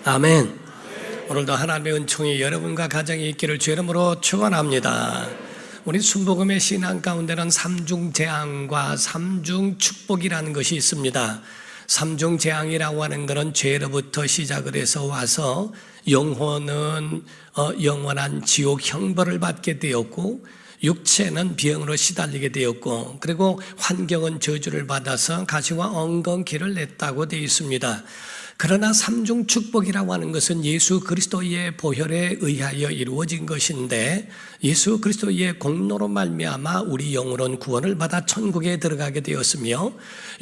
아멘. 오늘도 하나님의 은총이 여러분과 가정에 있기를 주 이름으로 축원합니다. 우리 순복음의 신앙 가운데는 삼중재앙과 삼중축복이라는 것이 있습니다. 삼중재앙이라고 하는 것은 죄로부터 시작을 해서 와서 영혼은 영원한 지옥 형벌을 받게 되었고, 육체는 병으로 시달리게 되었고, 그리고 환경은 저주를 받아서 가시와 엉겅퀴를 냈다고 되어 있습니다. 그러나 삼중축복이라고 하는 것은 예수 그리스도의 보혈에 의하여 이루어진 것인데, 예수 그리스도의 공로로 말미암아 우리 영혼은 구원을 받아 천국에 들어가게 되었으며,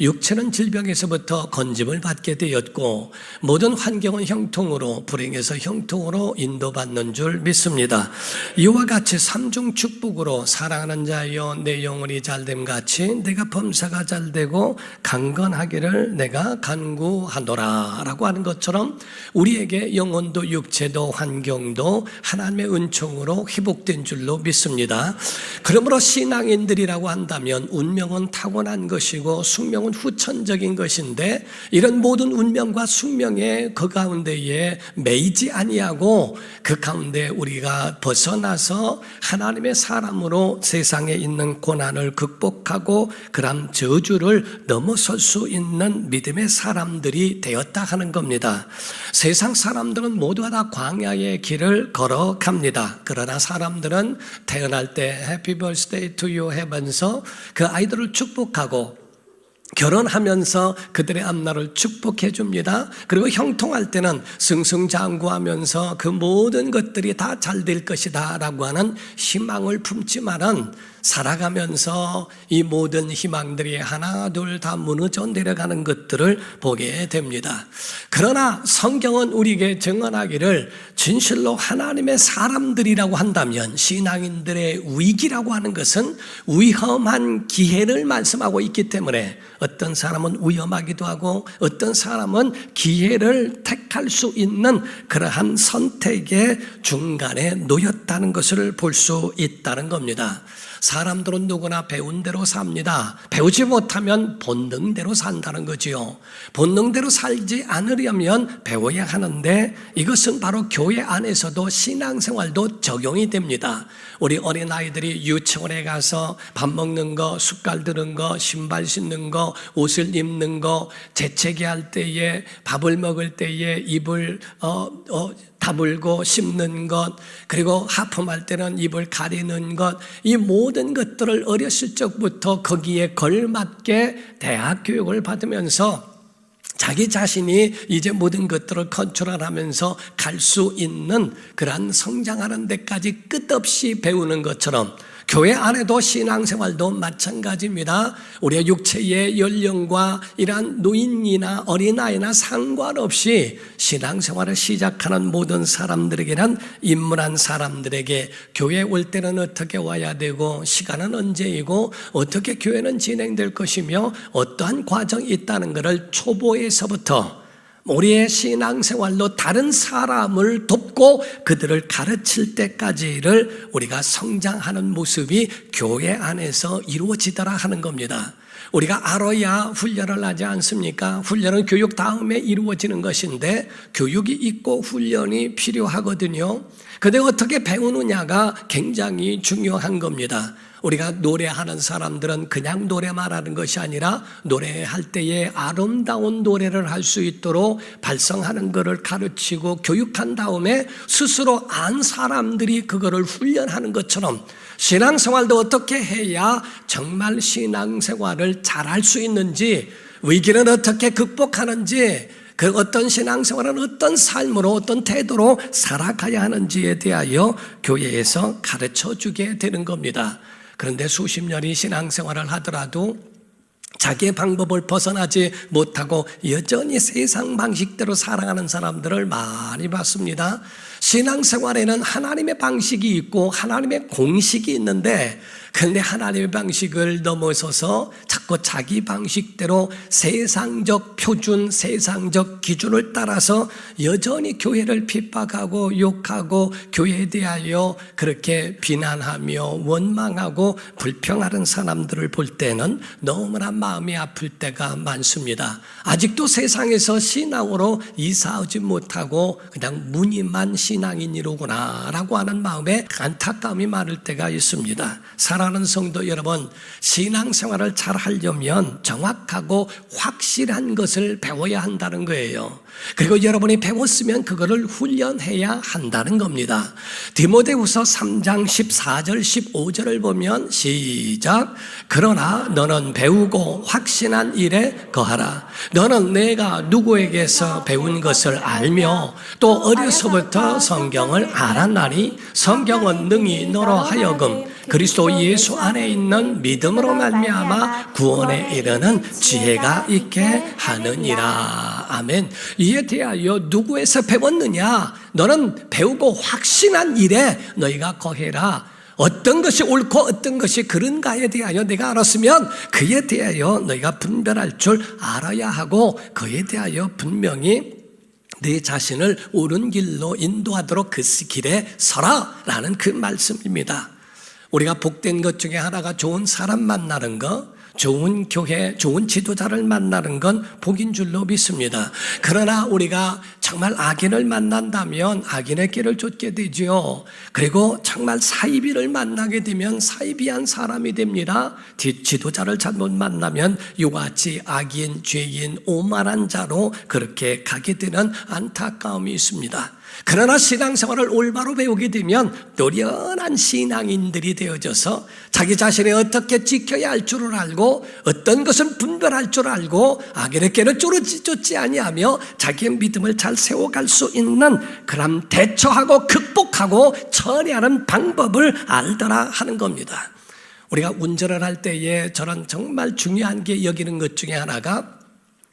육체는 질병에서부터 건짐을 받게 되었고, 모든 환경은 형통으로, 불행에서 형통으로 인도받는 줄 믿습니다. 이와 같이 삼중축복으로 사랑하는 자여 내 영혼이 잘됨 같이 내가 범사가 잘되고 강건하기를 내가 간구하노라 라고 하는 것처럼, 우리에게 영혼도 육체도 환경도 하나님의 은총으로 회복된 줄로 믿습니다. 그러므로 신앙인들이라고 한다면 운명은 타고난 것이고 숙명은 후천적인 것인데, 이런 모든 운명과 숙명의 그 가운데에 매이지 아니하고 그 가운데 우리가 벗어나서 하나님의 사람으로 세상에 있는 고난을 극복하고 그런 저주를 넘어설 수 있는 믿음의 사람들이 되었다 하는 겁니다. 세상 사람들은 모두가 다 광야의 길을 걸어갑니다. 그러나 사람들은 태어날 때 Happy birthday to you 하면서 그 아이들을 축복하고, 결혼하면서 그들의 앞날을 축복해 줍니다. 그리고 형통할 때는 승승장구하면서 그 모든 것들이 다 잘 될 것이다 라고 하는 희망을 품지만은, 살아가면서 이 모든 희망들이 하나 둘 다 무너져 내려가는 것들을 보게 됩니다. 그러나 성경은 우리에게 증언하기를, 진실로 하나님의 사람들이라고 한다면 신앙인들의 위기라고 하는 것은 위험한 기회를 말씀하고 있기 때문에, 어떤 사람은 위험하기도 하고 어떤 사람은 기회를 택할 수 있는 그러한 선택의 중간에 놓였다는 것을 볼 수 있다는 겁니다. 사람들은 누구나 배운 대로 삽니다. 배우지 못하면 본능대로 산다는 거지요. 본능대로 살지 않으려면 배워야 하는데, 이것은 바로 교회 안에서도 신앙생활도 적용이 됩니다. 우리 어린아이들이 유치원에 가서 밥 먹는 거, 숟갈 드는 거, 신발 신는 거, 옷을 입는 거, 재채기 할 때에, 밥을 먹을 때에 입을 다물고 씹는 것, 그리고 하품할 때는 입을 가리는 것, 이 모든 것들을 어렸을 적부터 거기에 걸맞게 대학 교육을 받으면서 자기 자신이 이제 모든 것들을 컨트롤하면서 갈 수 있는 그러한 성장하는 데까지 끝없이 배우는 것처럼, 교회 안에도 신앙생활도 마찬가지입니다. 우리의 육체의 연령과 이러한 노인이나 어린아이나 상관없이 신앙생활을 시작하는 모든 사람들에게는, 인문한 사람들에게 교회에 올 때는 어떻게 와야 되고, 시간은 언제이고, 어떻게 교회는 진행될 것이며 어떠한 과정이 있다는 것을 초보에서부터 우리의 신앙생활로 다른 사람을 돕고 그들을 가르칠 때까지를 우리가 성장하는 모습이 교회 안에서 이루어지더라 하는 겁니다. 우리가 알아야 훈련을 하지 않습니까? 훈련은 교육 다음에 이루어지는 것인데, 교육이 있고 훈련이 필요하거든요. 그런데 어떻게 배우느냐가 굉장히 중요한 겁니다. 우리가 노래하는 사람들은 그냥 노래만 하는 것이 아니라, 노래할 때에 아름다운 노래를 할 수 있도록 발성하는 것을 가르치고 교육한 다음에 스스로 안 사람들이 그거를 훈련하는 것처럼, 신앙생활도 어떻게 해야 정말 신앙생활을 잘할 수 있는지, 위기는 어떻게 극복하는지, 그 어떤 신앙생활은 어떤 삶으로, 어떤 태도로 살아가야 하는지에 대하여 교회에서 가르쳐 주게 되는 겁니다. 그런데 수십 년이 신앙생활을 하더라도 자기의 방법을 벗어나지 못하고 여전히 세상 방식대로 살아가는 사람들을 많이 봤습니다. 신앙생활에는 하나님의 방식이 있고 하나님의 공식이 있는데, 그런데 하나님의 방식을 넘어서서 자꾸 자기 방식대로 세상적 표준, 세상적 기준을 따라서 여전히 교회를 핍박하고 욕하고 교회에 대하여 그렇게 비난하며 원망하고 불평하는 사람들을 볼 때는 너무나 마음이 아플 때가 많습니다. 아직도 세상에서 신앙으로 이사하지 못하고 그냥 무늬만 신앙인이로구나 라고 하는 마음에 안타까움이 많을 때가 있습니다. 사랑하는 성도 여러분, 신앙생활을 잘 하려면 정확하고 확실한 것을 배워야 한다는 거예요. 그리고 여러분이 배웠으면 그거를 훈련해야 한다는 겁니다. 디모데후서 3장 14절 15절을 보면 시작. 그러나 너는 배우고 확신한 일에 거하라. 너는 내가 누구에게서 배운 것을 알며 또 어려서부터 성경을 알았나니 성경은 능히 너로 하여금 그리스도 예수 안에 있는 믿음으로 말미암아 구원에 이르는 지혜가 있게 하느니라. 아멘. 이에 대하여 누구에서 배웠느냐? 너는 배우고 확신한 일에 너희가 거해라. 어떤 것이 옳고 어떤 것이 그른가에 대하여 내가 알았으면 그에 대하여 너희가 분별할 줄 알아야 하고 그에 대하여 분명히 내 자신을 옳은 길로 인도하도록 그 길에 서라라는 그 말씀입니다. 우리가 복된 것 중에 하나가 좋은 사람 만나는 것, 좋은 교회, 좋은 지도자를 만나는 건 복인 줄로 믿습니다. 그러나 우리가 정말 악인을 만난다면 악인의 길을 쫓게 되죠. 그리고 정말 사이비를 만나게 되면 사이비한 사람이 됩니다. 지도자를 잘못 만나면 이같이 악인, 죄인, 오만한 자로 그렇게 가게 되는 안타까움이 있습니다. 그러나 신앙생활을 올바로 배우게 되면 노련한 신앙인들이 되어져서 자기 자신이 어떻게 지켜야 할 줄을 알고 어떤 것은 분별할 줄 알고 악인의 길을 쫓지 아니하며 자기의 믿음을 잘 세워갈 수 있는 그런 대처하고 극복하고 처리하는 방법을 알더라 하는 겁니다. 우리가 운전을 할 때에 저는 정말 중요한 게 여기는 것 중에 하나가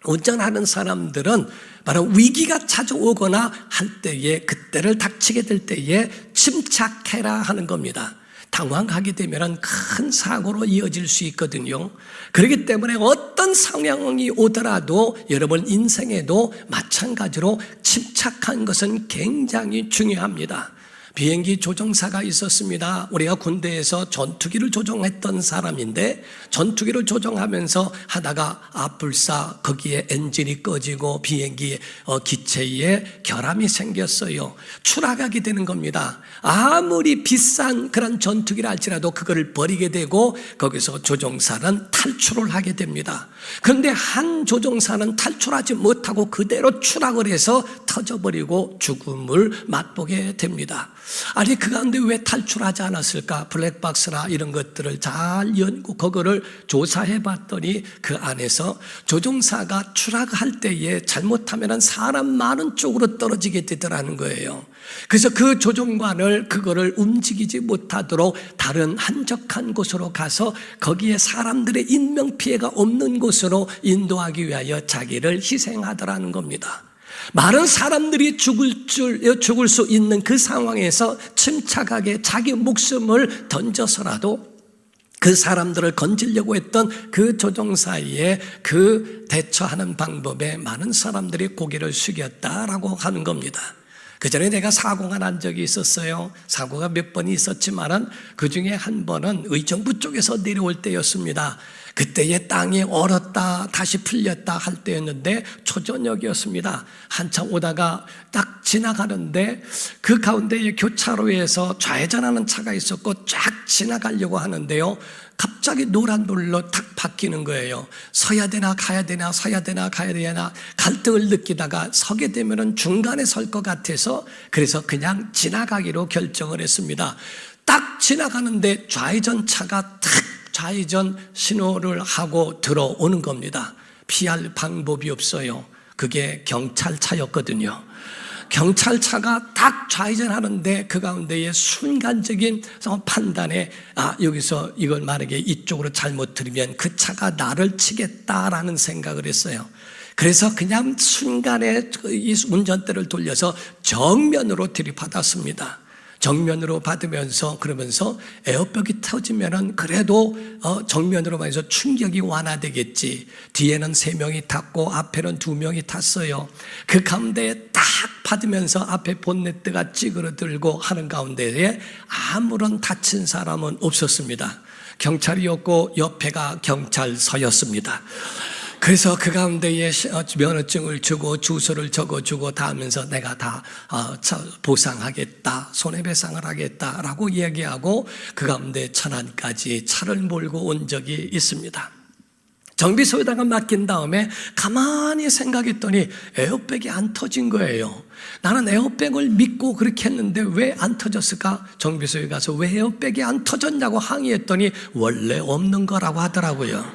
운전하는 사람들은 바로 위기가 찾아오거나 할 때에 그때를 닥치게 될 때에 침착해라 하는 겁니다. 당황하게 되면 큰 사고로 이어질 수 있거든요. 그렇기 때문에 어떤 상황이 오더라도 여러분 인생에도 마찬가지로 침착한 것은 굉장히 중요합니다. 비행기 조종사가 있었습니다. 우리가 군대에서 전투기를 조종했던 사람인데 전투기를 조종하면서 하다가 불사 거기에 엔진이 꺼지고 비행기 기체에 결함이 생겼어요. 추락하게 되는 겁니다. 아무리 비싼 그런 전투기를 할지라도 그거를 버리게 되고 거기서 조종사는 탈출을 하게 됩니다. 그런데 한 조종사는 탈출하지 못하고 그대로 추락을 해서 터져버리고 죽음을 맛보게 됩니다. 아니 그 가운데 왜 탈출하지 않았을까? 블랙박스나 이런 것들을 잘 연구 그거를 조사해 봤더니 그 안에서 조종사가 추락할 때에 잘못하면 사람 많은 쪽으로 떨어지게 되더라는 거예요. 그래서 그 조종관을 그거를 움직이지 못하도록 다른 한적한 곳으로 가서 거기에 사람들의 인명피해가 없는 곳으로 인도하기 위하여 자기를 희생하더라는 겁니다. 많은 사람들이 죽을 수 있는 그 상황에서 침착하게 자기 목숨을 던져서라도 그 사람들을 건지려고 했던 그 조종사의 그 대처하는 방법에 많은 사람들이 고개를 숙였다라고 하는 겁니다. 그 전에 내가 사고가 난 적이 있었어요. 사고가 몇 번 있었지만은 그 중에 한 번은 의정부 쪽에서 내려올 때였습니다. 그때의 땅이 얼었다 다시 풀렸다 할 때였는데 초저녁이었습니다. 한참 오다가 딱 지나가는데 그 가운데에 교차로에서 좌회전하는 차가 있었고 쫙 지나가려고 하는데요. 갑자기 노란불로 탁 바뀌는 거예요. 서야 되나 가야 되나 서야 되나 가야 되나 갈등을 느끼다가 서게 되면 중간에 설 것 같아서 그래서 그냥 지나가기로 결정을 했습니다. 딱 지나가는데 좌회전 차가 탁 좌회전 신호를 하고 들어오는 겁니다. 피할 방법이 없어요. 그게 경찰차였거든요. 경찰차가 딱 좌회전하는데 그 가운데에 순간적인 판단에 여기서 이걸 만약에 이쪽으로 잘못 들이면 그 차가 나를 치겠다라는 생각을 했어요. 그래서 그냥 순간에 이 운전대를 돌려서 정면으로 들이받았습니다. 정면으로 받으면서 그러면서 에어백이 터지면은 그래도 정면으로 봐서 충격이 완화되겠지. 뒤에는 3명이 탔고 앞에는 2명이 탔어요. 그 가운데에 딱 받으면서 앞에 본네트가 찌그러들고 하는 가운데에 아무런 다친 사람은 없었습니다. 경찰이었고 옆에가 경찰서였습니다. 그래서 그 가운데에 면허증을 주고 주소를 적어주고 다 하면서 내가 다 보상하겠다, 손해배상을 하겠다라고 얘기하고 그 가운데 천안까지 차를 몰고 온 적이 있습니다. 정비소에다가 맡긴 다음에 가만히 생각했더니 에어백이 안 터진 거예요. 나는 에어백을 믿고 그렇게 했는데 왜 안 터졌을까? 정비소에 가서 왜 에어백이 안 터졌냐고 항의했더니 원래 없는 거라고 하더라고요.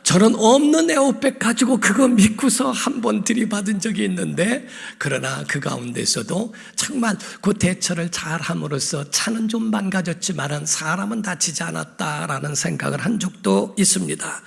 저는 없는 에어백 가지고 그거 믿고서 한 번 들이받은 적이 있는데, 그러나 그 가운데서도 정말 그 대처를 잘 함으로써 차는 좀 망가졌지만 사람은 다치지 않았다라는 생각을 한 적도 있습니다.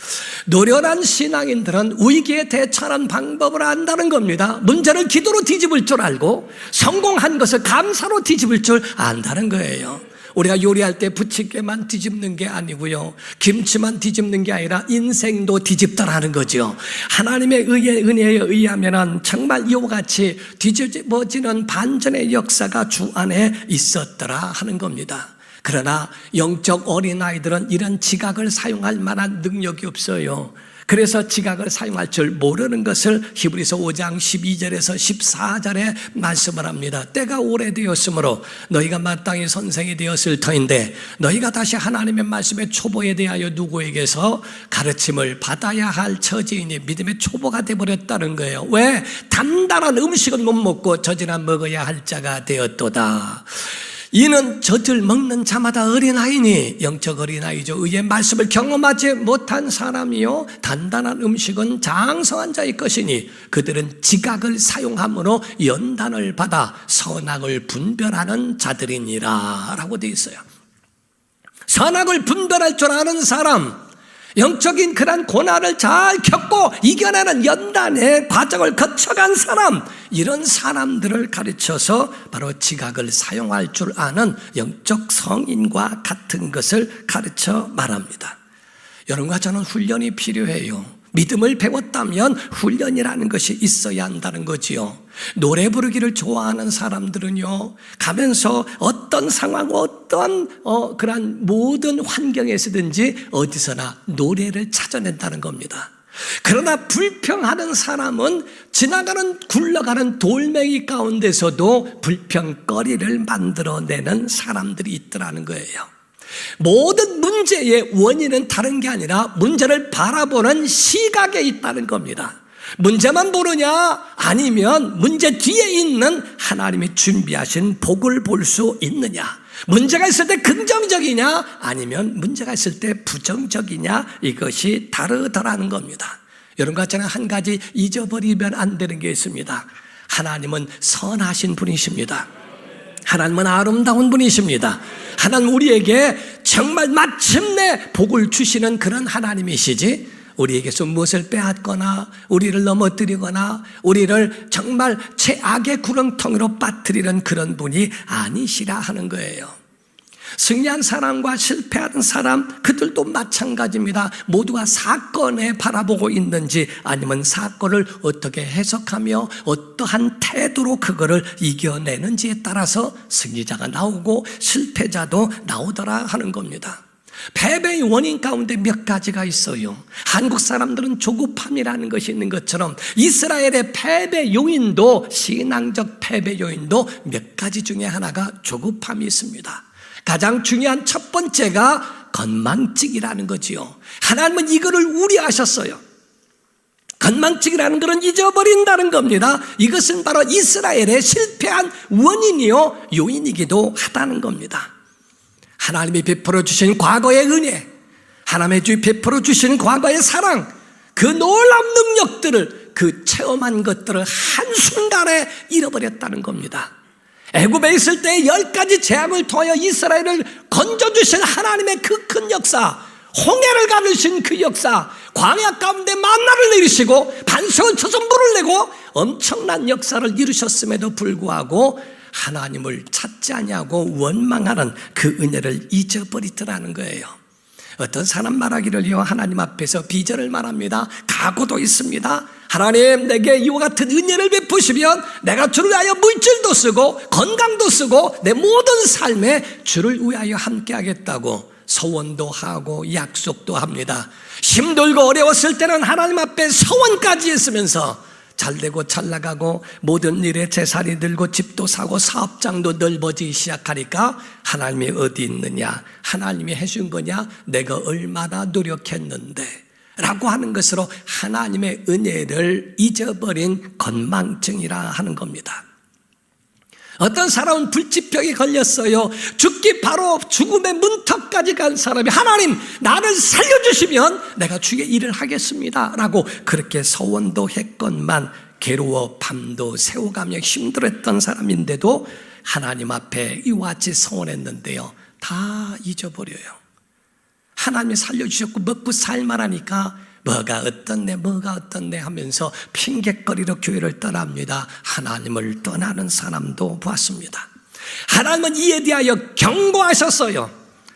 노련한 신앙인들은 위기에 대처하는 방법을 안다는 겁니다. 문제를 기도로 뒤집을 줄 알고 성공한 것을 감사로 뒤집을 줄 안다는 거예요. 우리가 요리할 때 부침개만 뒤집는 게 아니고요, 김치만 뒤집는 게 아니라 인생도 뒤집더라는 거죠. 하나님의 은혜에 의하면 정말 이와 같이 뒤집어지는 반전의 역사가 주 안에 있었더라 하는 겁니다. 그러나 영적 어린아이들은 이런 지각을 사용할 만한 능력이 없어요. 그래서 지각을 사용할 줄 모르는 것을 히브리서 5장 12절에서 14절에 말씀을 합니다. 때가 오래되었으므로 너희가 마땅히 선생이 되었을 터인데 너희가 다시 하나님의 말씀의 초보에 대하여 누구에게서 가르침을 받아야 할 처지이니 믿음의 초보가 되어버렸다는 거예요. 왜? 단단한 음식은 못 먹고 젖이나 먹어야 할 자가 되었도다. 이는 젖을 먹는 자마다 어린아이니, 영적 어린아이죠. 의의 말씀을 경험하지 못한 사람이요 단단한 음식은 장성한 자의 것이니 그들은 지각을 사용함으로 연단을 받아 선악을 분별하는 자들이니라 라고 되어 있어요. 선악을 분별할 줄 아는 사람, 영적인 그런 고난을 잘 겪고 이겨내는 연단의 과정을 거쳐간 사람, 이런 사람들을 가르쳐서 바로 지각을 사용할 줄 아는 영적 성인과 같은 것을 가르쳐 말합니다. 여러분과 저는 훈련이 필요해요. 믿음을 배웠다면 훈련이라는 것이 있어야 한다는 거지요. 노래 부르기를 좋아하는 사람들은요, 가면서 어떤 상황, 어떤 그런 모든 환경에서든지 어디서나 노래를 찾아낸다는 겁니다. 그러나 불평하는 사람은 지나가는 굴러가는 돌멩이 가운데서도 불평거리를 만들어내는 사람들이 있더라는 거예요. 모든 문제의 원인은 다른 게 아니라 문제를 바라보는 시각에 있다는 겁니다. 문제만 보느냐, 아니면 문제 뒤에 있는 하나님이 준비하신 복을 볼 수 있느냐, 문제가 있을 때 긍정적이냐 아니면 문제가 있을 때 부정적이냐, 이것이 다르더라는 겁니다. 여러분과 저는 한 가지 잊어버리면 안 되는 게 있습니다. 하나님은 선하신 분이십니다. 하나님은 아름다운 분이십니다. 하나님 우리에게 정말 마침내 복을 주시는 그런 하나님이시지, 우리에게서 무엇을 빼앗거나 우리를 넘어뜨리거나 우리를 정말 최악의 구렁텅이로 빠뜨리는 그런 분이 아니시라 하는 거예요. 승리한 사람과 실패하는 사람, 그들도 마찬가지입니다. 모두가 사건에 바라보고 있는지 아니면 사건을 어떻게 해석하며 어떠한 태도로 그거를 이겨내는지에 따라서 승리자가 나오고 실패자도 나오더라 하는 겁니다. 패배의 원인 가운데 몇 가지가 있어요. 한국 사람들은 조급함이라는 것이 있는 것처럼 이스라엘의 패배 요인도, 신앙적 패배 요인도 몇 가지 중에 하나가 조급함이 있습니다. 가장 중요한 첫 번째가 건망증이라는 거지요. 하나님은 이거를 우려하셨어요. 건망증이라는 것은 잊어버린다는 겁니다. 이것은 바로 이스라엘의 실패한 원인이요 요인이기도 하다는 겁니다. 하나님이 베풀어 주신 과거의 은혜, 하나님의 주 베풀어 주신 과거의 사랑, 그 놀라운 능력들을, 그 체험한 것들을 한순간에 잃어버렸다는 겁니다. 애굽에 있을 때 10가지 재앙을 통하여 이스라엘을 건져주신 하나님의 그 큰 역사, 홍해를 가르신 그 역사, 광야 가운데 만나를 내리시고 반석을 쳐서 물을 내고 엄청난 역사를 이루셨음에도 불구하고 하나님을 찾지 아니하고 원망하는 그 은혜를 잊어버리더라는 거예요. 어떤 사람 말하기를요, 하나님 앞에서 비전을 말합니다. 각오도 있습니다. 하나님, 내게 이와 같은 은혜를 베푸시면 내가 주를 위하여 물질도 쓰고 건강도 쓰고 내 모든 삶에 주를 위하여 함께 하겠다고 서원도 하고 약속도 합니다. 힘들고 어려웠을 때는 하나님 앞에 서원까지 했으면서 잘되고 잘나가고 모든 일에 제살이 들고 집도 사고 사업장도 넓어지기 시작하니까 하나님이 어디 있느냐, 하나님이 해준 거냐, 내가 얼마나 노력했는데 라고 하는 것으로 하나님의 은혜를 잊어버린 건망증이라 하는 겁니다. 어떤 사람은 불치병에 걸렸어요. 죽기 바로 죽음의 문턱까지 간 사람이 하나님, 나를 살려주시면 내가 주의 일을 하겠습니다 라고 그렇게 서원도 했건만 괴로워 밤도 새워가며 힘들었던 사람인데도 하나님 앞에 이와 같이 서원했는데요, 다 잊어버려요. 하나님이 살려주셨고 먹고 살만하니까 뭐가 어떻네 하면서 핑계거리로 교회를 떠납니다. 하나님을 떠나는 사람도 보았습니다. 하나님은 이에 대하여 경고하셨어요.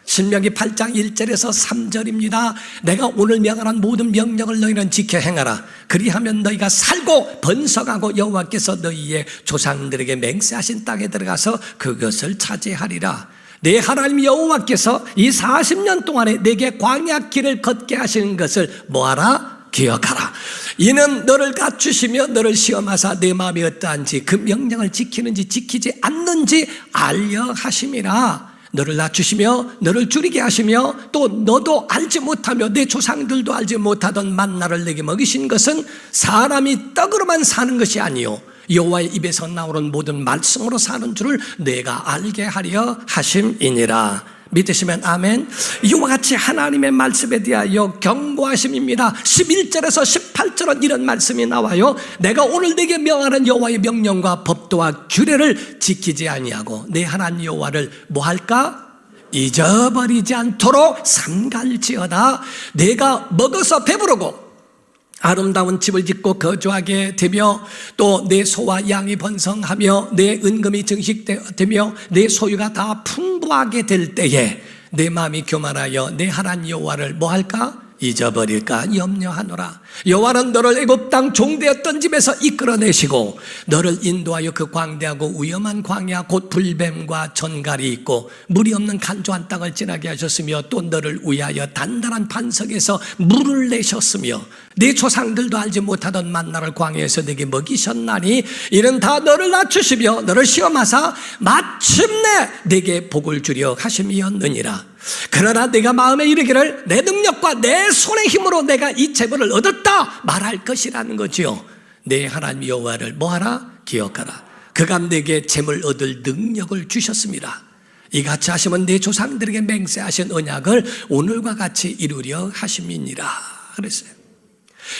신명기 8장 1절에서 3절입니다. 내가 오늘 명하는 모든 명령을 너희는 지켜 행하라. 그리하면 너희가 살고 번성하고 여호와께서 너희의 조상들에게 맹세하신 땅에 들어가서 그것을 차지하리라. 내 하나님 여호와께서 이 40년 동안에 내게 광야 길을 걷게 하시는 것을 뭐하라? 기억하라. 이는 너를 갖추시며 너를 시험하사 내 마음이 어떠한지 그 명령을 지키는지 지키지 않는지 알려 하심이라. 너를 낮추시며 너를 줄이게 하시며 또 너도 알지 못하며 내 조상들도 알지 못하던 만나를 내게 먹이신 것은 사람이 떡으로만 사는 것이 아니요 여호와의 입에서 나오는 모든 말씀으로 사는 줄을 내가 알게 하려 하심이니라. 믿으시면 아멘. 이와 같이 하나님의 말씀에 대하여 경고하심입니다. 11절에서 18절은 이런 말씀이 나와요. 내가 오늘 내게 명하는 여호와의 명령과 법도와 규례를 지키지 아니하고 내 하나님 여호와를 뭐할까? 잊어버리지 않도록 삼갈지어다. 내가 먹어서 배부르고 아름다운 집을 짓고 거주하게 되며 또 내 소와 양이 번성하며 내 은금이 증식되며 내 소유가 다 풍부하게 될 때에 내 마음이 교만하여 내 하나님 여호와를 뭐할까? 잊어버릴까 염려하노라. 여호와는 너를 애굽 땅 종되었던 집에서 이끌어내시고 너를 인도하여 그 광대하고 위험한 광야 곧 불뱀과 전갈이 있고 물이 없는 간조한 땅을 지나게 하셨으며 또 너를 위하여 단단한 반석에서 물을 내셨으며 네 조상들도 알지 못하던 만나를 광야에서 내게 먹이셨나니 이는 다 너를 낮추시며 너를 시험하사 마침내 내게 복을 주려 하심이었느니라. 그러나 내가 마음에 이르기를 내 능력과 내 손의 힘으로 내가 이 재물을 얻었다 말할 것이라는 거지요. 내 하나님 여호와를 뭐하라? 기억하라. 그가 내게 재물 얻을 능력을 주셨습니다. 이같이 하시면 내 조상들에게 맹세하신 언약을 오늘과 같이 이루려 하심이니라 그랬어요.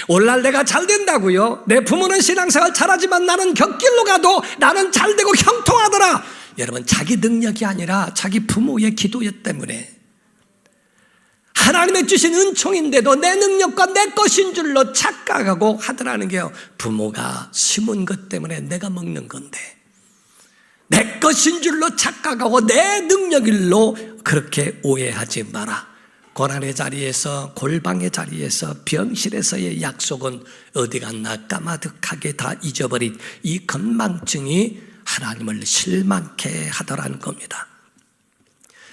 오늘날 내가 잘 된다고요? 내 부모는 신앙생활 잘하지만 나는 곁길로 가도 나는 잘 되고 형통하더라. 여러분, 자기 능력이 아니라 자기 부모의 기도 때문에 하나님의 주신 은총인데도 내 능력과 내 것인 줄로 착각하고 하더라는 게요. 부모가 심은 것 때문에 내가 먹는 건데 내 것인 줄로 착각하고 내 능력일로 그렇게 오해하지 마라. 고난의 자리에서 골방의 자리에서 병실에서의 약속은 어디 갔나 까마득하게 다 잊어버린 이 건망증이 하나님을 실망케 하더라는 겁니다.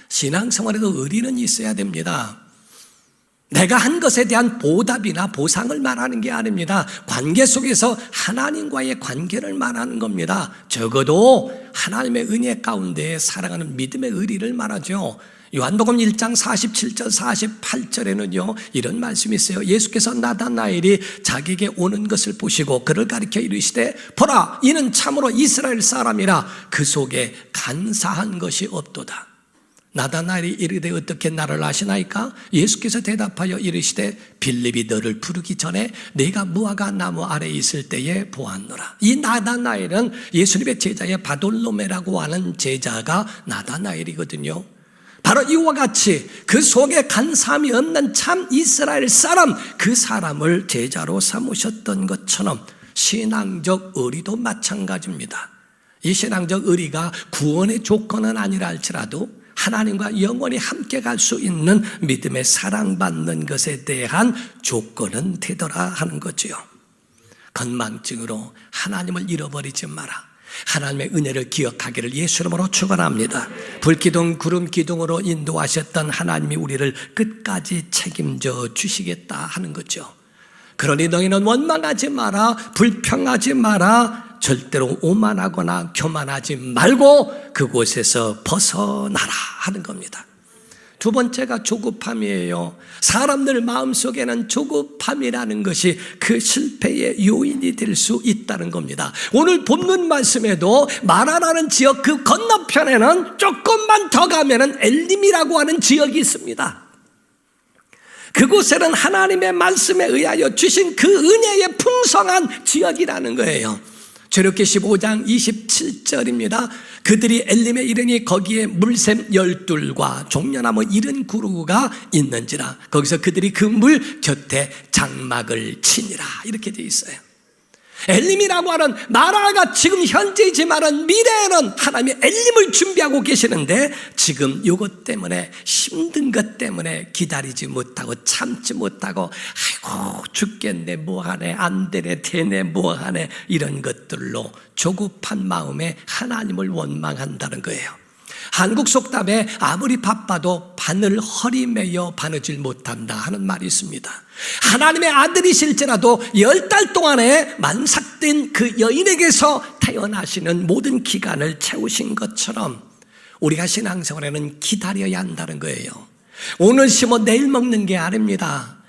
신앙생활에도 의리는 있어야 됩니다. 내가 한 것에 대한 보답이나 보상을 말하는 게 아닙니다. 관계 속에서 하나님과의 관계를 말하는 겁니다. 적어도 하나님의 은혜 가운데 살아가는 믿음의 의리를 말하죠. 요한복음 1장 47절 48절에는요 이런 말씀이 있어요. 예수께서 나다나엘이 자기에게 오는 것을 보시고 그를 가리켜 이르시되 보라, 이는 참으로 이스라엘 사람이라 그 속에 간사한 것이 없도다. 나다나엘이 이르되 어떻게 나를 아시나이까? 예수께서 대답하여 이르시되 빌립이 너를 부르기 전에 내가 무화과 나무 아래에 있을 때에 보았노라. 이 나다나엘은 예수님의 제자의 바돌로메라고 하는 제자가 나다나엘이거든요. 바로 이와 같이 그 속에 간사함이 없는 참 이스라엘 사람, 그 사람을 제자로 삼으셨던 것처럼 신앙적 의리도 마찬가지입니다. 이 신앙적 의리가 구원의 조건은 아니라 할지라도 하나님과 영원히 함께 갈 수 있는 믿음의 사랑받는 것에 대한 조건은 되더라 하는 거지요. 건망증으로 하나님을 잃어버리지 마라. 하나님의 은혜를 기억하기를 예수 이름으로 축원합니다. 불기둥 구름기둥으로 인도하셨던 하나님이 우리를 끝까지 책임져 주시겠다 하는 거죠. 그러니 너희는 원망하지 마라, 불평하지 마라, 절대로 오만하거나 교만하지 말고 그곳에서 벗어나라 하는 겁니다. 두 번째가 조급함이에요. 사람들 마음속에는 조급함이라는 것이 그 실패의 요인이 될 수 있다는 겁니다. 오늘 본문 말씀에도 마라라는 지역 그 건너편에는 조금만 더 가면은 엘림이라고 하는 지역이 있습니다. 그곳에는 하나님의 말씀에 의하여 주신 그 은혜의 풍성한 지역이라는 거예요. 출애굽기 15장 27절입니다. 그들이 엘림에 이르니 거기에 물샘 12과 종려나무 70그루가 있는지라 거기서 그들이 그 물 곁에 장막을 치니라 이렇게 되어 있어요. 엘림이라고 하는 마라가 지금 현재이지만 미래에는 하나님이 엘림을 준비하고 계시는데 지금 이것 때문에 힘든 것 때문에 기다리지 못하고 참지 못하고 아이고 죽겠네 뭐하네 안 되네 되네 뭐하네 이런 것들로 조급한 마음에 하나님을 원망한다는 거예요. 한국 속담에 아무리 바빠도 바늘 허리 매여 바느질 못한다 하는 말이 있습니다. 하나님의 아들이실지라도 10달 동안에 만삭된 그 여인에게서 태어나시는 모든 기간을 채우신 것처럼 우리가 신앙생활에는 기다려야 한다는 거예요. 오늘 심어 내일 먹는 게 아닙니다.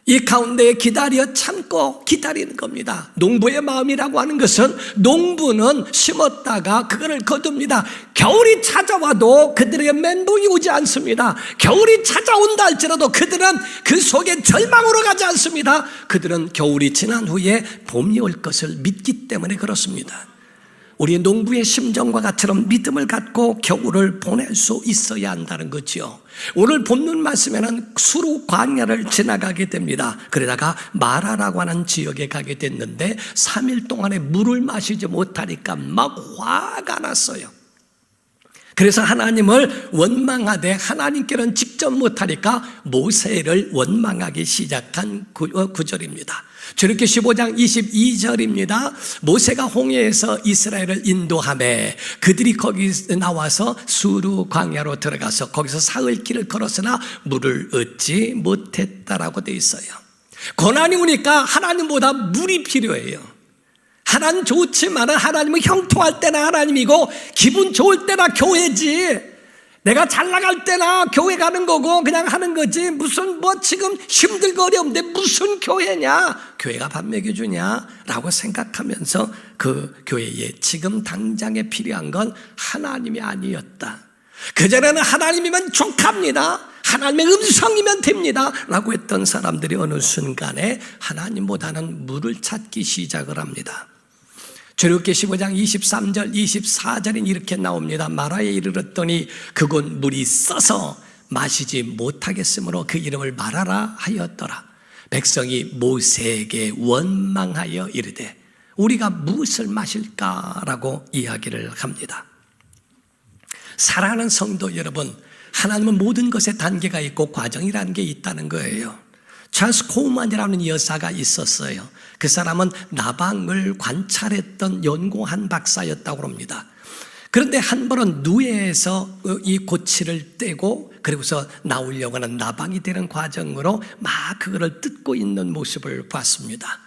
이 가운데 기다려 참고 기다리는 겁니다. 농부의 마음이라고 하는 것은 농부는 심었다가 그거를 거둡니다. 겨울이 찾아와도 그들에게 멘붕이 오지 않습니다. 겨울이 찾아온다 할지라도 그들은 그 속에 절망으로 가지 않습니다. 그들은 겨울이 지난 후에 봄이 올 것을 믿기 때문에 그렇습니다. 우리 농부의 심정과 같처럼 믿음을 갖고 겨울을 보낼 수 있어야 한다는 거지요. 오늘 본문 말씀에는 수루 광야를 지나가게 됩니다. 그러다가 마라라고 하는 지역에 가게 됐는데 3일 동안에 물을 마시지 못하니까 막 화가 났어요. 그래서 하나님을 원망하되 하나님께는 직접 못하니까 모세를 원망하기 시작한 구절입니다. 출애굽기 15장 22절입니다. 모세가 홍해에서 이스라엘을 인도하며 그들이 거기 나와서 수루 광야로 들어가서 거기서 사흘 길을 걸었으나 물을 얻지 못했다라고 되어 있어요. 고난이 오니까 하나님보다 물이 필요해요. 하나님 좋지만 하나님은 형통할 때나 하나님이고 기분 좋을 때나 교회지. 내가 잘 나갈 때나 교회 가는 거고 그냥 하는 거지 무슨 뭐 지금 힘들고 어려운데 무슨 교회냐 교회가 밥 먹여주냐 라고 생각하면서 그 교회에 지금 당장에 필요한 건 하나님이 아니었다. 그전에는 하나님이면 족합니다. 하나님의 음성이면 됩니다 라고 했던 사람들이 어느 순간에 하나님보다는 물을 찾기 시작을 합니다. 출애굽기 15장 23절 24절이 이렇게 나옵니다. 마라에 이르렀더니 그곳 물이 써서 마시지 못하겠으므로 그 이름을 마라라 하였더라. 백성이 모세에게 원망하여 이르되 우리가 무엇을 마실까라고 이야기를 합니다. 사랑하는 성도 여러분, 하나님은 모든 것에 단계가 있고 과정이라는 게 있다는 거예요. 찰스 코우만이라는 여사가 있었어요. 그 사람은 나방을 관찰했던 연구한 박사였다고 합니다. 그런데 한 번은 누에에서 이 고치를 떼고 그리고서 나오려고 하는 나방이 되는 과정으로 막 그거를 뜯고 있는 모습을 봤습니다.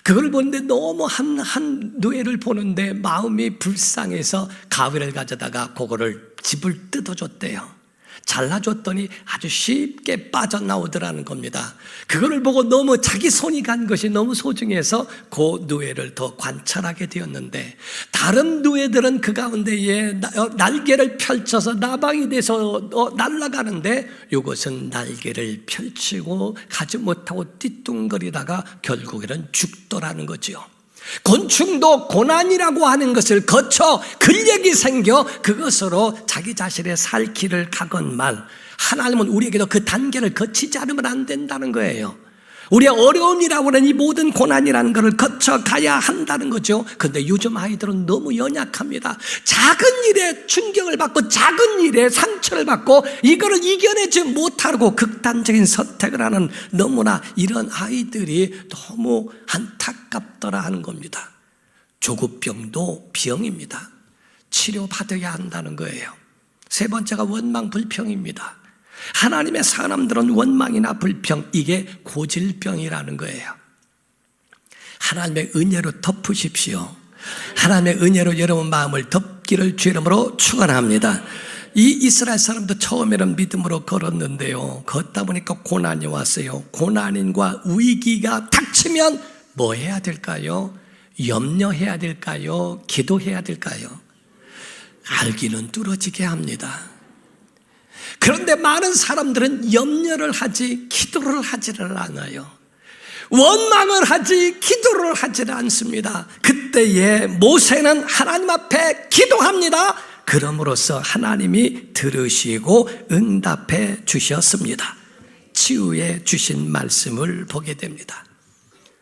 그걸 보는데 너무 한 누에를 보는데 마음이 불쌍해서 가위를 가져다가 그거를 집을 뜯어줬대요. 잘라줬더니 아주 쉽게 빠져나오더라는 겁니다. 그거를 보고 너무 자기 손이 간 것이 너무 소중해서 그 누에를 더 관찰하게 되었는데 다른 누에들은 그 가운데에 날개를 펼쳐서 나방이 돼서 날아가는데 이것은 날개를 펼치고 가지 못하고 띠뚱거리다가 결국에는 죽더라는 거지요. 곤충도 고난이라고 하는 것을 거쳐 근력이 생겨 그것으로 자기 자신의 살 길을 가건만 하나님은 우리에게도 그 단계를 거치지 않으면 안 된다는 거예요. 우리의 어려움이라고 하는 이 모든 고난이라는 것을 거쳐가야 한다는 거죠. 그런데 요즘 아이들은 너무 연약합니다. 작은 일에 충격을 받고 작은 일에 상처를 받고 이거를 이겨내지 못하고 극단적인 선택을 하는 너무나 이런 아이들이 너무 안타깝더라 하는 겁니다. 조급병도 병입니다. 치료받아야 한다는 거예요. 세 번째가 원망 불평입니다. 하나님의 사람들은 원망이나 불평, 이게 고질병이라는 거예요. 하나님의 은혜로 덮으십시오. 하나님의 은혜로 여러분 마음을 덮기를 주 이름으로 축원합니다. 이 이스라엘 사람도 처음에는 믿음으로 걸었는데요, 걷다 보니까 고난이 왔어요. 고난과 위기가 닥치면 뭐 해야 될까요? 염려해야 될까요? 기도해야 될까요? 알기는 뚫어지게 합니다. 그런데 많은 사람들은 염려를 하지 기도를 하지를 않아요. 원망을 하지 기도를 하지를 않습니다. 그때에 모세는 하나님 앞에 기도합니다. 그럼으로써 하나님이 들으시고 응답해 주셨습니다. 치유해 주신 말씀을 보게 됩니다.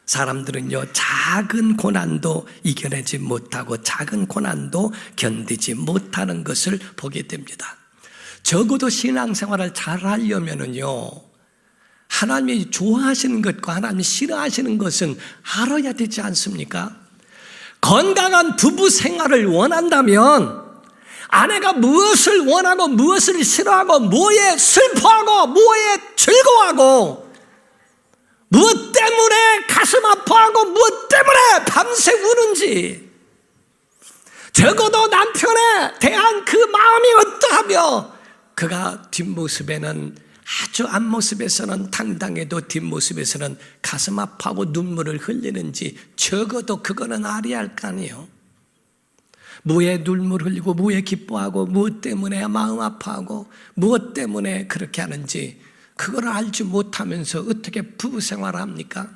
사람들은요, 작은 고난도 이겨내지 못하고 작은 고난도 견디지 못하는 것을 보게 됩니다. 적어도 신앙생활을 잘 하려면은요, 하나님이 좋아하시는 것과 하나님이 싫어하시는 것은 알아야 되지 않습니까? 건강한 부부 생활을 원한다면 아내가 무엇을 원하고 무엇을 싫어하고 뭐에 슬퍼하고 뭐에 즐거워하고 무엇 때문에 가슴 아파하고 무엇 때문에 밤새 우는지, 적어도 남편에 대한 그 마음이 어떠하며 그가 뒷모습에는 아주 앞모습에서는 당당해도 뒷모습에서는 가슴 아파하고 눈물을 흘리는지 적어도 그거는 알아야 할 거 아니에요. 무엇에 눈물 흘리고 무엇에 기뻐하고 무엇 때문에 마음 아파하고 무엇 때문에 그렇게 하는지 그걸 알지 못하면서 어떻게 부부 생활을 합니까?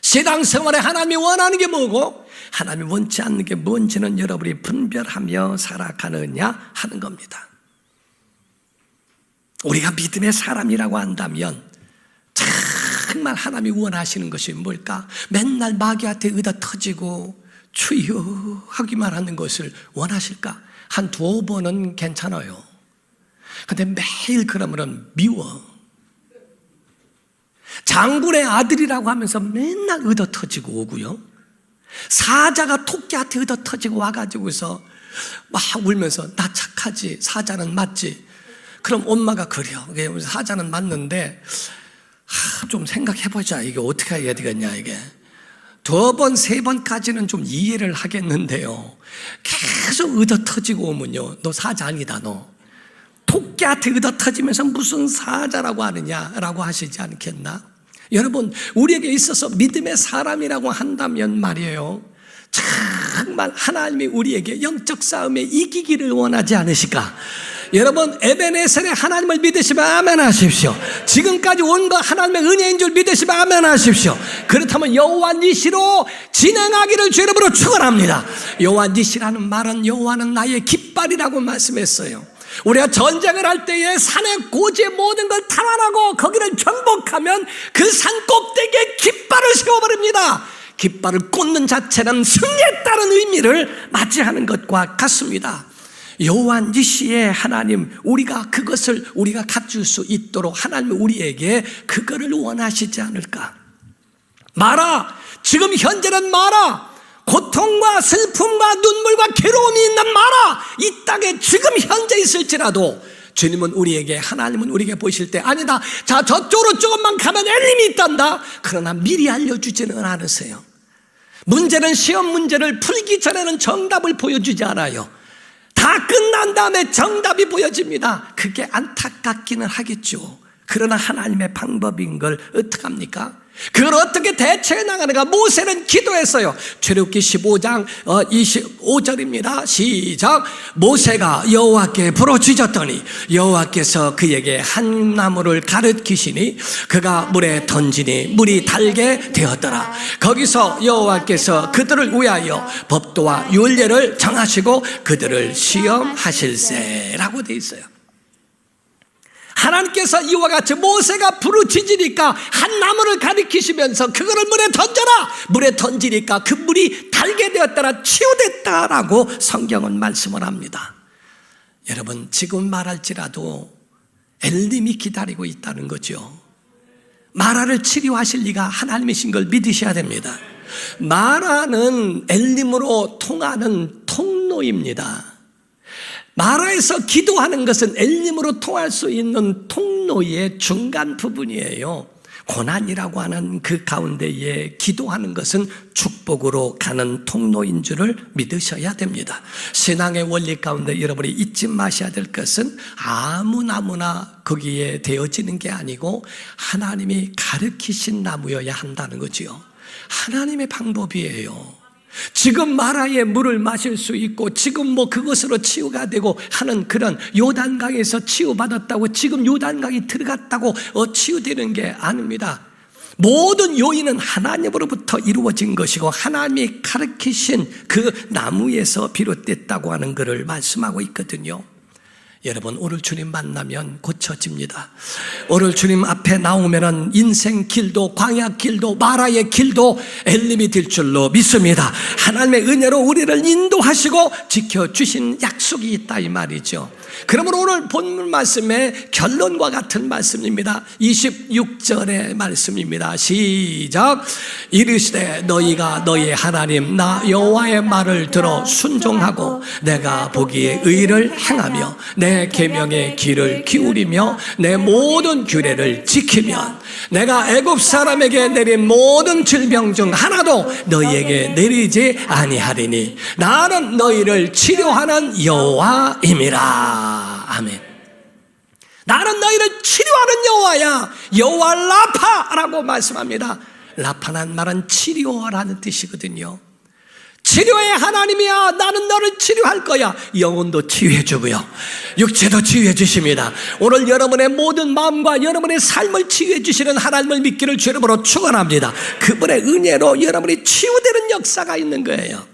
신앙생활에 하나님이 원하는 게 뭐고 하나님이 원치 않는 게 뭔지는 여러분이 분별하며 살아가느냐 하는 겁니다. 우리가 믿음의 사람이라고 한다면 정말 하나님이 원하시는 것이 뭘까? 맨날 마귀한테 의다 터지고 주여 하기만 하는 것을 원하실까? 한 두어 번은 괜찮아요. 근데 매일 그러면은 미워. 장군의 아들이라고 하면서 맨날 의다 터지고 오고요, 사자가 토끼한테 의다 터지고 와가지고서 막 울면서 나 착하지, 사자는 맞지. 그럼 엄마가 그래요. 사자는 맞는데 좀 생각해보자. 이게 어떻게 해야 되겠냐. 이게 두 번, 세 번까지는 좀 이해를 하겠는데요, 계속 의다 터지고 오면요, 너 사자 아니다. 너 토끼한테 의다 터지면서 무슨 사자라고 하느냐라고 하시지 않겠나? 여러분, 우리에게 있어서 믿음의 사람이라고 한다면 말이에요, 정말 하나님이 우리에게 영적 싸움에 이기기를 원하지 않으실까? 여러분, 에베네셀의 하나님을 믿으시면 아멘 하십시오. 지금까지 온 것 하나님의 은혜인 줄 믿으시면 아멘 하십시오. 그렇다면 여호와 니시로 진행하기를 주 이름으로 축원합니다. 여호와 니시라는 말은 여호와는 나의 깃발이라고 말씀했어요. 우리가 전쟁을 할 때에 산의 고지의 모든 걸 탈환하고 거기를 정복하면 그 산 꼭대기에 깃발을 세워버립니다. 깃발을 꽂는 자체는 승리했다는 의미를 맞이하는 것과 같습니다. 여호와 니시의 하나님, 우리가 그것을 우리가 갖출 수 있도록 하나님 우리에게 그거를 원하시지 않을까? 마라, 지금 현재는 마라, 고통과 슬픔과 눈물과 괴로움이 있는 마라, 이 땅에 지금 현재 있을지라도 주님은 우리에게, 하나님은 우리에게 보실 때 아니다, 자 저쪽으로 조금만 가면 엘림이 있단다. 그러나 미리 알려주지는 않으세요. 문제는 시험 문제를 풀기 전에는 정답을 보여주지 않아요. 다 끝난 다음에 정답이 보여집니다. 그게 안타깝기는 하겠죠. 그러나 하나님의 방법인 걸 어떡합니까? 그걸 어떻게 대처해 나가는가? 모세는 기도했어요. 출애굽기 15장 25절입니다. 시작. 모세가 여호와께 부르짖었더니 여호와께서 그에게 한 나무를 가르치시니 그가 물에 던지니 물이 달게 되었더라. 거기서 여호와께서 그들을 위하여 법도와 율례를 정하시고 그들을 시험하실세라고 돼 있어요. 하나님께서 이와 같이 모세가 부르짖으니까 한 나무를 가리키시면서 그거를 물에 던져라. 물에 던지니까 그 물이 달게 되었더라, 치유됐다라고 성경은 말씀을 합니다. 여러분, 지금 말할지라도 엘림이 기다리고 있다는 거죠. 마라를 치료하실 리가 하나님이신 걸 믿으셔야 됩니다. 마라는 엘림으로 통하는 통로입니다. 마라에서 기도하는 것은 엘림으로 통할 수 있는 통로의 중간 부분이에요. 고난이라고 하는 그 가운데에 기도하는 것은 축복으로 가는 통로인 줄을 믿으셔야 됩니다. 신앙의 원리 가운데 여러분이 잊지 마셔야 될 것은 아무나 거기에 되어지는 게 아니고 하나님이 가르치신 나무여야 한다는 거지요. 하나님의 방법이에요. 지금 마라의 물을 마실 수 있고 지금 그것으로 치유가 되고 하는 그런 요단강에서 치유받았다고 지금 요단강이 들어갔다고 치유되는 게 아닙니다. 모든 요인은 하나님으로부터 이루어진 것이고 하나님이 가르치신 그 나무에서 비롯됐다고 하는 것을 말씀하고 있거든요. 여러분, 오늘 주님 만나면 고쳐집니다. 오늘 주님 앞에 나오면은 인생 길도 광야 길도 마라의 길도 엘림이 될 줄로 믿습니다. 하나님의 은혜로 우리를 인도하시고 지켜주신 약속이 있다 이 말이죠. 그러므로 오늘 본문 말씀의 결론과 같은 말씀입니다. 26절의 말씀입니다. 시작. 이르시되 너희가 너희 하나님 나 여호와의 말을 들어 순종하고 내가 보기에 의를 행하며 내 계명의 귀를 기울이며 내 모든 규례를 지키면 내가 애굽 사람에게 내린 모든 질병 중 하나도 너희에게 내리지 아니하리니 나는 너희를 치료하는 여호와임이라. 아멘. 나는 너희를 치료하는 여호와야. 여호와 라파라고 말씀합니다. 라파란 말은 치료라는 뜻이거든요. 치료의 하나님이야. 나는 너를 치료할 거야. 영혼도 치유해 주고요, 육체도 치유해 주십니다. 오늘 여러분의 모든 마음과 여러분의 삶을 치유해 주시는 하나님을 믿기를 주 이름으로 축원합니다. 그분의 은혜로 여러분이 치유되는 역사가 있는 거예요.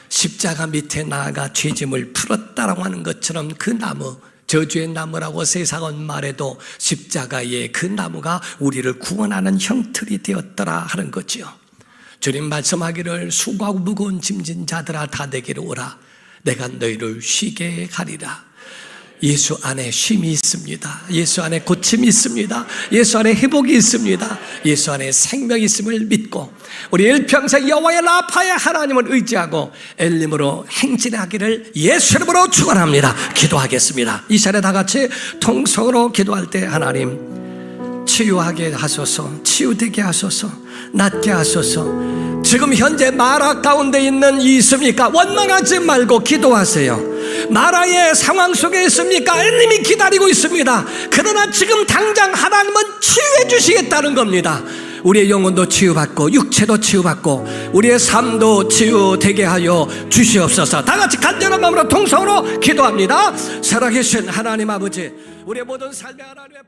십자가 밑에 나아가 죄짐을 풀었다라고 하는 것처럼 그 나무, 저주의 나무라고 세상은 말해도 십자가의 그 나무가 우리를 구원하는 형틀이 되었더라 하는 거지요. 주님 말씀하기를 수고하고 무거운 짐진 자들아 다 내게로 오라. 내가 너희를 쉬게 하리라. 예수 안에 쉼이 있습니다. 예수 안에 고침이 있습니다. 예수 안에 회복이 있습니다. 예수 안에 생명이 있음을 믿고 우리 일평생 여호와의 라파의 하나님을 의지하고 엘림으로 행진하기를 예수 이름으로 축원합니다. 기도하겠습니다. 이 시간에 다 같이 통성으로 기도할 때 하나님 치유하게 하소서, 치유되게 하소서, 낫게 하소서. 지금 현재 마라 가운데 있는 이 있습니까? 원망하지 말고 기도하세요. 마라의 상황 속에 있습니까? 엘림이 기다리고 있습니다. 그러나 지금 당장 하나님은 치유해 주시겠다는 겁니다. 우리의 영혼도 치유받고 육체도 치유받고 우리의 삶도 치유되게 하여 주시옵소서. 다 같이 간절한 마음으로 통성으로 기도합니다. 살아계신 하나님 아버지, 우리의 모든 삶의 하나님의